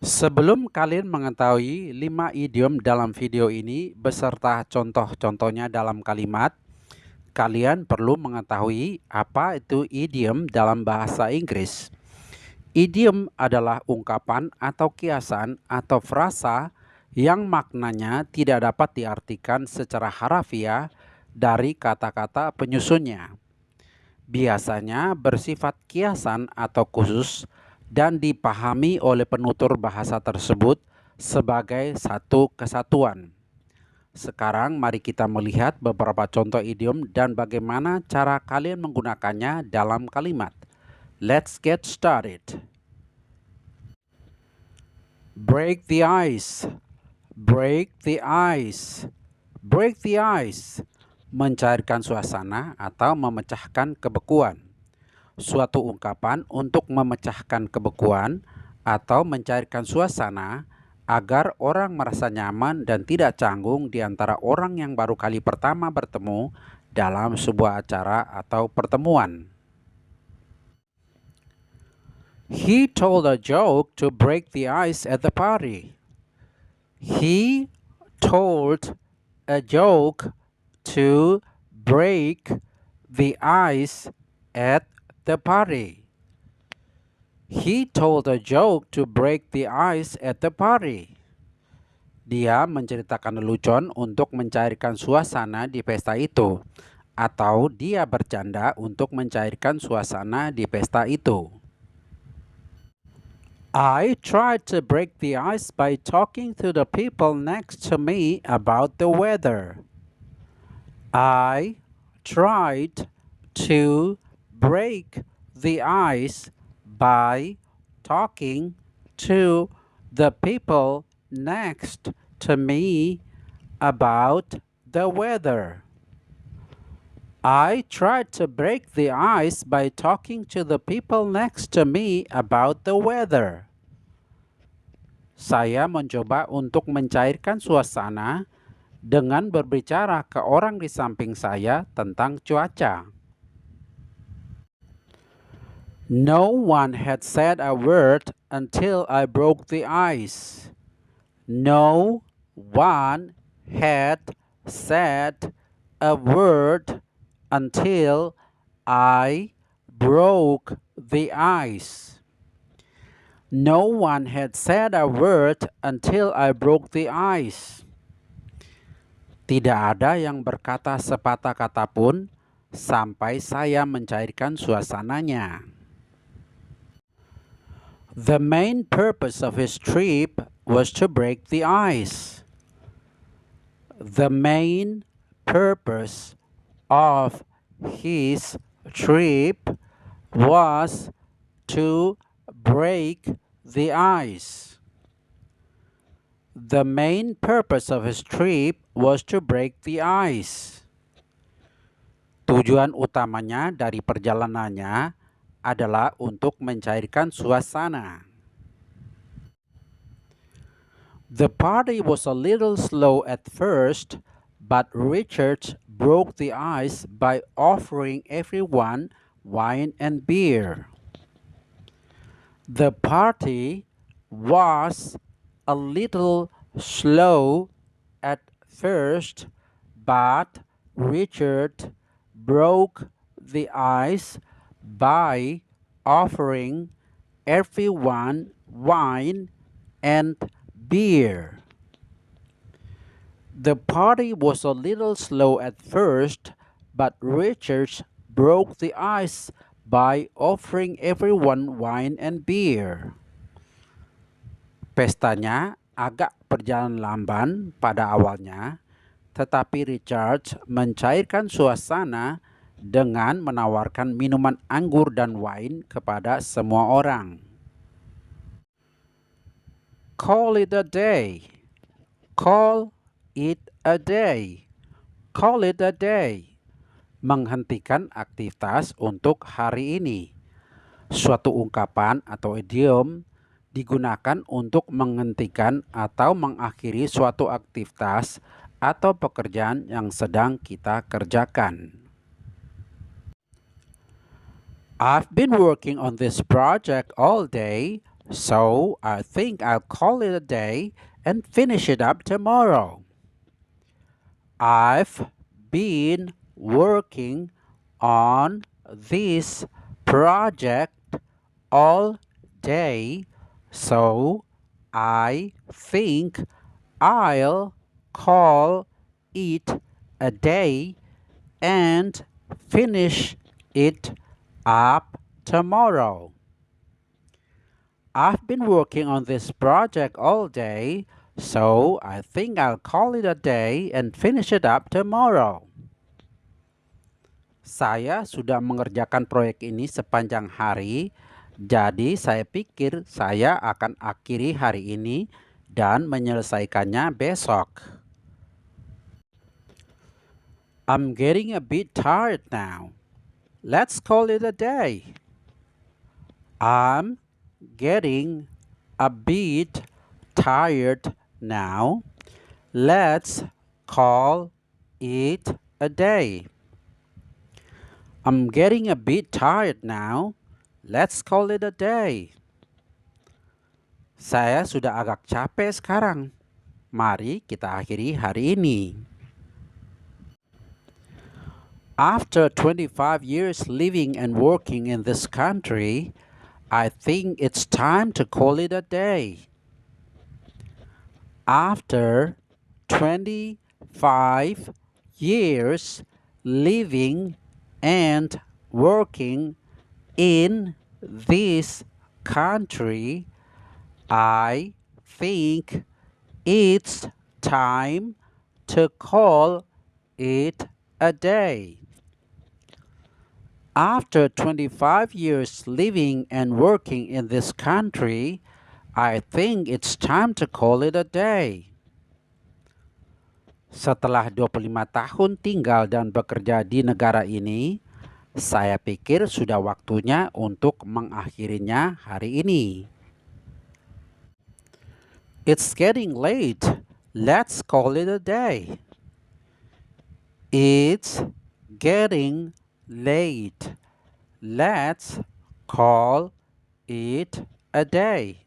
Sebelum kalian mengetahui 5 idiom dalam video ini beserta contoh-contohnya dalam kalimat, kalian perlu mengetahui apa itu idiom dalam bahasa Inggris. Idiom adalah ungkapan atau kiasan atau frasa yang maknanya tidak dapat diartikan secara harafiah dari kata-kata penyusunnya. Biasanya bersifat kiasan atau khusus dan dipahami oleh penutur bahasa tersebut sebagai satu kesatuan. Sekarang mari kita melihat beberapa contoh idiom dan bagaimana cara kalian menggunakannya dalam kalimat. Let's get started. Break the ice. Break the ice. Break the ice. Mencairkan suasana atau memecahkan kebekuan. Suatu ungkapan untuk memecahkan kebekuan atau mencairkan suasana agar orang merasa nyaman dan tidak canggung di antara orang yang baru kali pertama bertemu dalam sebuah acara atau pertemuan. He told a joke to break the ice at the party. He told a joke to break the ice at the party. He told a joke to break the ice at the party. Dia menceritakan lelucon untuk mencairkan suasana di pesta itu, atau dia bercanda untuk mencairkan suasana di pesta itu. I tried to break the ice by talking to the people next to me about the weather. I tried to break the ice by talking to the people next to me about the weather. I tried to break the ice by talking to the people next to me about the weather. Saya mencoba untuk mencairkan suasana dengan berbicara ke orang di samping saya tentang cuaca. No one had said a word until I broke the ice. No one had said a word until I broke the ice. No one had said a word until I broke the ice. Tidak ada yang berkata sepatah kata pun sampai saya mencairkan suasananya. The main purpose of his trip was to break the ice. The main purpose of his trip was to break the ice. The main purpose of his trip was to break the ice. Tujuan utamanya dari perjalanannya adalah untuk mencairkan suasana. The party was a little slow at first, but Richard broke the ice by offering everyone wine and beer. The party was a little slow at first, but Richard broke the ice by offering everyone wine and beer. The party was a little slow at first, but Richard broke the ice by offering everyone wine and beer. Pestanya agak berjalan lamban pada awalnya, tetapi Richard mencairkan suasana dengan menawarkan minuman anggur dan wine kepada semua orang. Call it a day. Call it a day. Call it a day. Menghentikan aktivitas untuk hari ini. Suatu ungkapan atau idiom digunakan untuk menghentikan atau mengakhiri suatu aktivitas atau pekerjaan yang sedang kita kerjakan. I've been working on this project all day, so I think I'll call it a day and finish it up tomorrow. I've been working on this project all day, so I think I'll call it a day and finish it up tomorrow. I've been working on this project all day, so I think I'll call it a day and finish it up tomorrow. Saya sudah mengerjakan proyek ini sepanjang hari, jadi saya pikir saya akan akhiri hari ini dan menyelesaikannya besok. I'm getting a bit tired now. Let's call it a day. I'm getting a bit tired now. Let's call it a day. I'm getting a bit tired now. Let's call it a day. Saya sudah agak capek sekarang. Mari kita akhiri hari ini. After 25 years living and working in this country, I think it's time to call it a day. After 25 years living and working in this country, I think it's time to call it a day. After 25 years living and working in this country, I think it's time to call it a day. Setelah 25 tahun tinggal dan bekerja di negara ini, saya pikir sudah waktunya untuk mengakhirinya hari ini. It's getting late. Let's call it a day. It's getting late. Let's call it a day.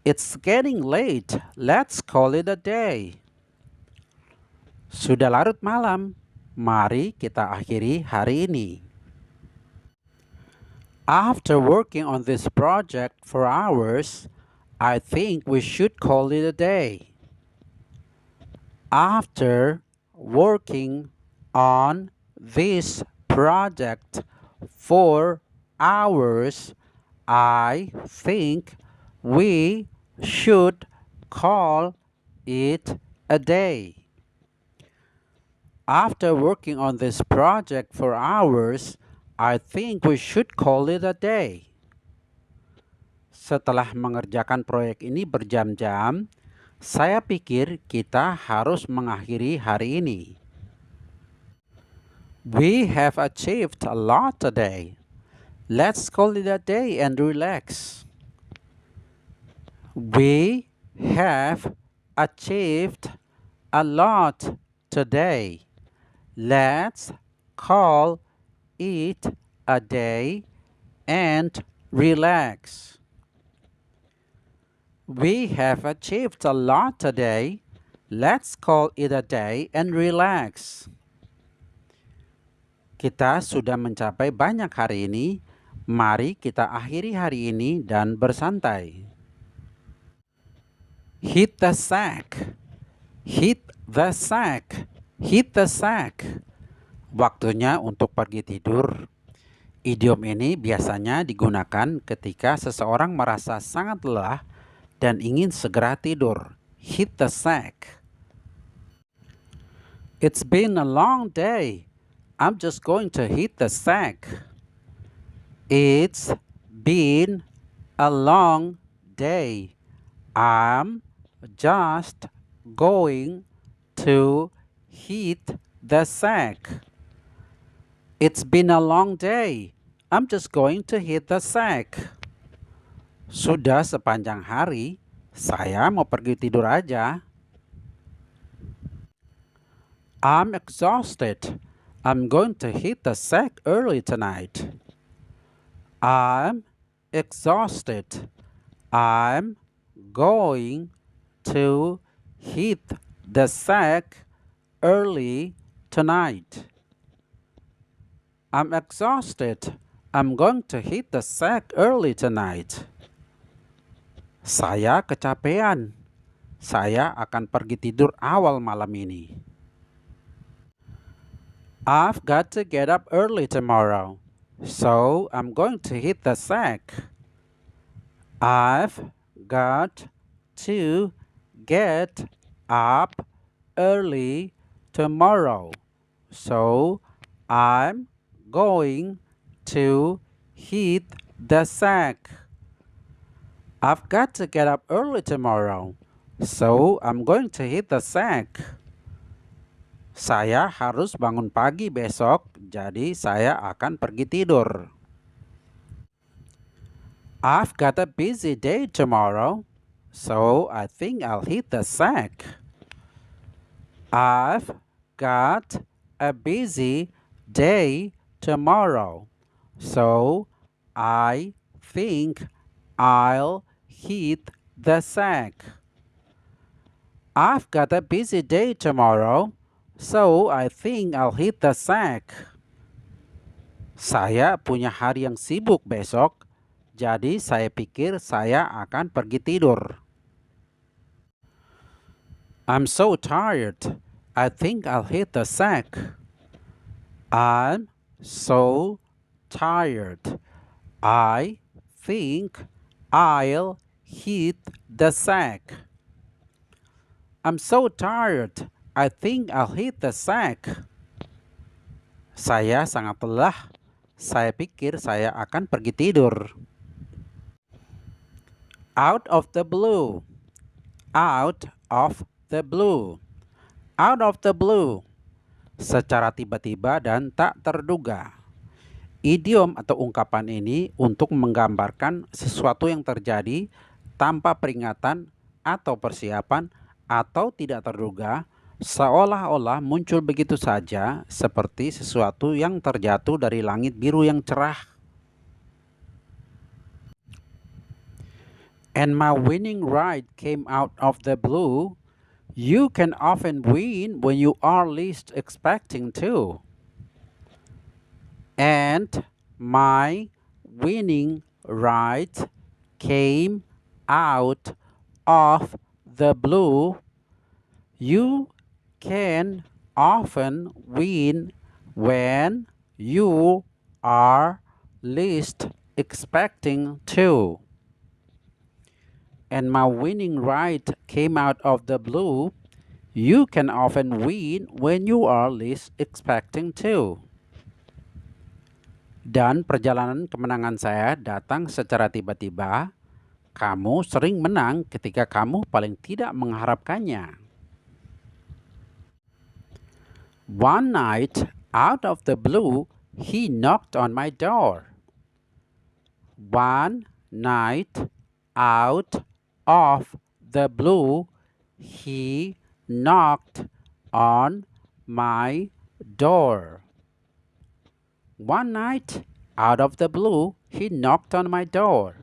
It's getting late. Let's call it a day. Sudah larut malam. Mari kita akhiri hari ini. After working on this project for hours, I think we should call it a day. After working on this project for hours, I think we should call it a day. After working on this project for hours, I think we should call it a day. Setelah mengerjakan proyek ini berjam-jam, saya pikir kita harus mengakhiri hari ini. We have achieved a lot today. Let's call it a day and relax. We have achieved a lot today. Let's call it a day and relax. We have achieved a lot today. Let's call it a day and relax. Kita sudah mencapai banyak hari ini. Mari kita akhiri hari ini dan bersantai. Hit the sack. Hit the sack. Hit the sack. Waktunya untuk pergi tidur. Idiom ini biasanya digunakan ketika seseorang merasa sangat lelah dan ingin segera tidur. Hit the sack. It's been a long day. I'm just going to hit the sack. It's been a long day. I'm just going to hit the sack. It's been a long day. I'm just going to hit the sack. Sudah sepanjang hari, saya mau pergi tidur aja. I'm exhausted. I'm going to hit the sack early tonight. I'm exhausted. I'm going to hit the sack early tonight. I'm exhausted. I'm going to hit the sack early tonight. Saya kecapean. Saya akan pergi tidur awal malam ini. I've got to get up early tomorrow, so I'm going to hit the sack. I've got to get up early tomorrow, so I'm going to hit the sack. I've got to get up early tomorrow, so I'm going to hit the sack. Saya harus bangun pagi besok, jadi saya akan pergi tidur. I've got a busy day tomorrow, so I think I'll hit the sack. I've got a busy day tomorrow, so I think I'll hit the sack. I've got a busy day tomorrow, so I think I'll hit the sack. Saya punya hari yang sibuk besok, jadi saya pikir saya akan pergi tidur. I'm so tired. I think I'll hit the sack. I'm so tired. I think I'll hit the sack. I'm so tired. I think I'll hit the sack. Saya sangat lelah. Saya pikir saya akan pergi tidur. Out of the blue. Out of the blue. Out of the blue. Secara tiba-tiba dan tak terduga. Idiom atau ungkapan ini untuk menggambarkan sesuatu yang terjadi tanpa peringatan atau persiapan atau tidak terduga, seolah-olah muncul begitu saja seperti sesuatu yang terjatuh dari langit biru yang cerah. And my winning ride came out of the blue. You can often win when you are least expecting to. And my winning ride came out of the blue. You can often win when you are least expecting to. And my winning ride came out of the blue. You can often win when you are least expecting to. Dan perjalanan kemenangan saya datang secara tiba-tiba. Kamu sering menang ketika kamu paling tidak mengharapkannya. One night, out of the blue, he knocked on my door. One night, out of the blue, he knocked on my door. One night, out of the blue, he knocked on my door.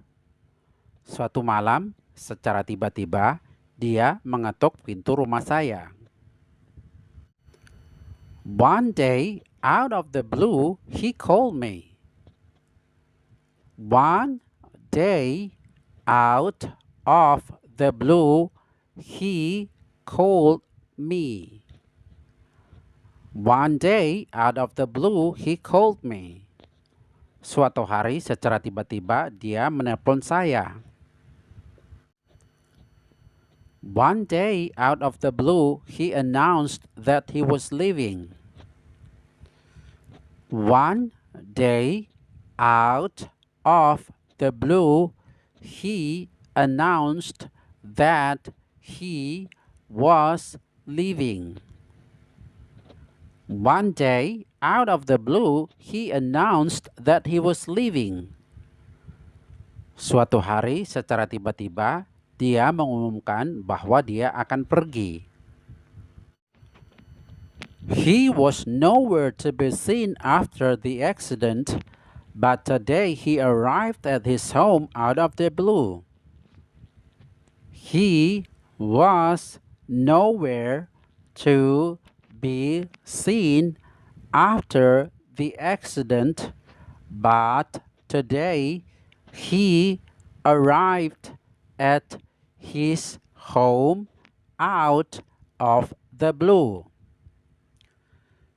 Suatu malam, secara tiba-tiba, dia mengetuk pintu rumah saya. One day, out of the blue, he called me. One day, out of the blue, he called me. One day, out of the blue, he called me. Suatu hari, secara tiba-tiba, dia menelpon saya. One day, out of the blue, he announced that he was leaving. One day, out of the blue, he announced that he was leaving. One day, out of the blue, he announced that he was leaving. Suatu hari, secara tiba-tiba, dia mengumumkan bahwa dia akan pergi. He was nowhere to be seen after the accident. but today he arrived at his home out of the blue. He was nowhere to be seen after the accident, but today he arrived at his home out of the blue.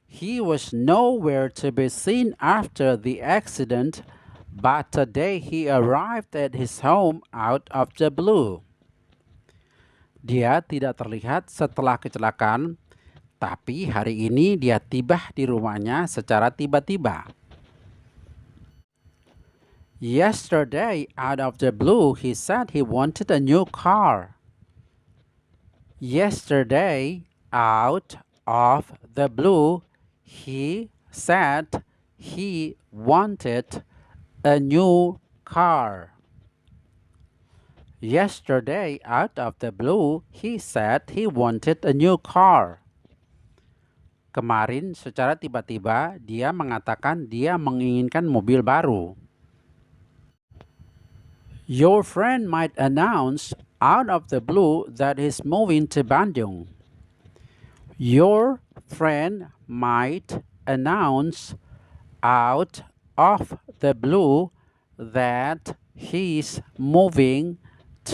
He was nowhere to be seen after the accident, but today he arrived at his home out of the blue. Dia tidak terlihat setelah kecelakaan, tapi hari ini dia tiba di rumahnya secara tiba-tiba. Yesterday, out of the blue, he said he wanted a new car. Yesterday, out of the blue, he said he wanted a new car. Yesterday, out of the blue, he said he wanted a new car. Kemarin, secara tiba-tiba, dia mengatakan dia menginginkan mobil baru. Your friend might announce out of the blue that he's moving to Bandung. Your friend might announce out of the blue that he's moving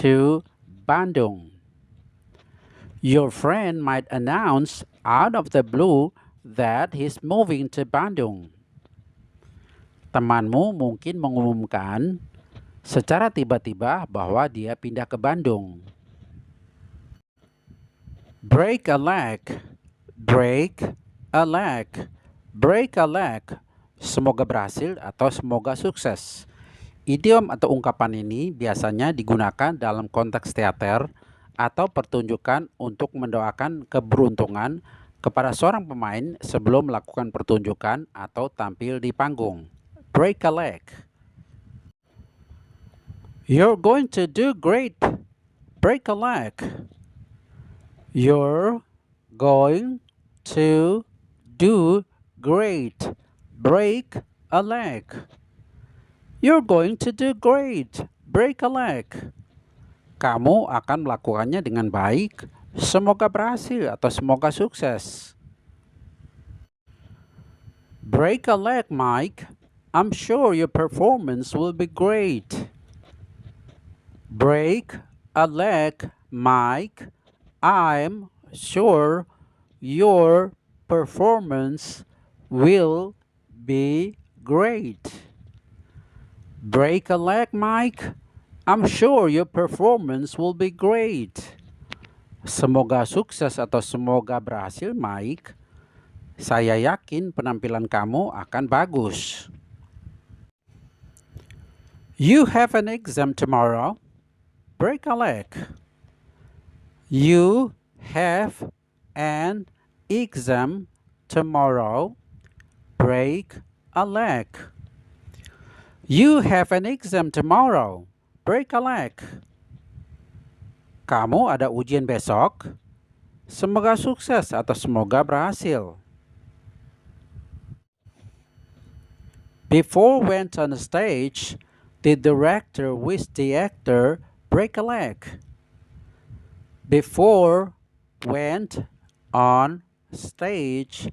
to Bandung. Your friend might announce out of the blue that he's moving to Bandung. Temanmu mungkin mengumumkan secara tiba-tiba bahwa dia pindah ke Bandung. Break a leg, break a leg, break a leg. Semoga berhasil atau semoga sukses. Idiom atau ungkapan ini biasanya digunakan dalam konteks teater atau pertunjukan untuk mendoakan keberuntungan kepada seorang pemain sebelum melakukan pertunjukan atau tampil di panggung. Break a leg. You're going to do great. Break a leg. You're going to do great. Break a leg. You're going to do great. Break a leg. Kamu akan melakukannya dengan baik. Semoga berhasil atau semoga sukses. Break a leg, Mike. I'm sure your performance will be great. Break a leg, Mike. I'm sure your performance will be great. Break a leg, Mike. I'm sure your performance will be great. Semoga sukses atau semoga berhasil, Mike. Saya yakin penampilan kamu akan bagus. You have an exam tomorrow. Break a leg. You have an exam tomorrow. Break a leg. You have an exam tomorrow. Break a leg. Kamu ada ujian besok. Semoga sukses atau semoga berhasil. Before went on stage, the director wished the actor break a leg. Before went on stage,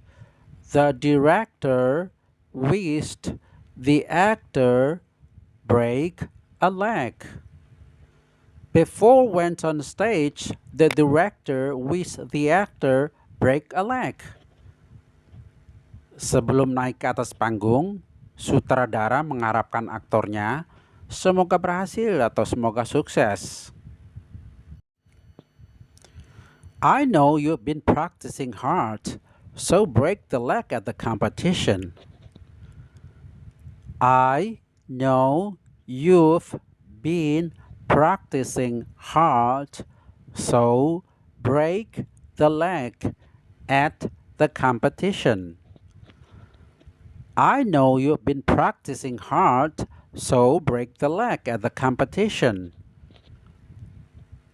the director wished the actor break a leg. Before went on stage, the director wished the actor break a leg. Sebelum naik ke atas panggung, sutradara mengharapkan aktornya semoga berhasil atau semoga sukses. I know you've been practicing hard, so break the leg at the competition. I know you've been practicing hard, so break the leg at the competition. I know you've been practicing hard, so break the leg at the competition.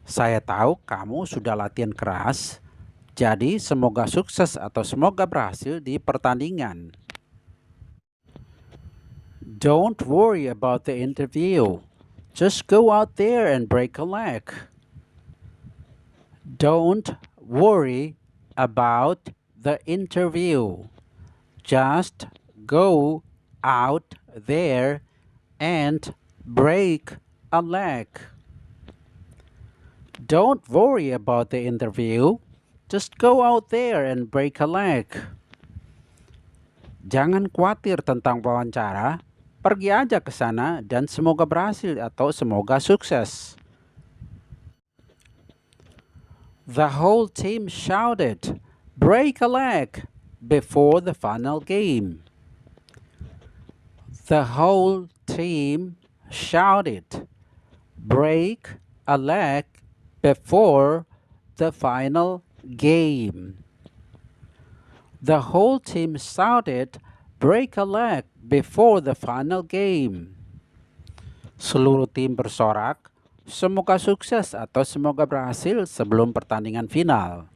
Saya tahu kamu sudah latihan keras, jadi semoga sukses atau semoga berhasil di pertandingan. Don't worry about the interview. Just go out there and break a leg. Don't worry about the interview. Just go out there and break a leg. Don't worry about the interview. Just go out there and break a leg. Jangan khawatir tentang wawancara. Pergi aja ke sana dan semoga berhasil atau semoga sukses. The whole team shouted, "Break a leg!" before the final game. The whole team shouted, "Break a leg!" before the final game. The whole team shouted, "Break a leg!" before the final game. Seluruh tim bersorak, "Semoga sukses" atau "Semoga berhasil" sebelum pertandingan final.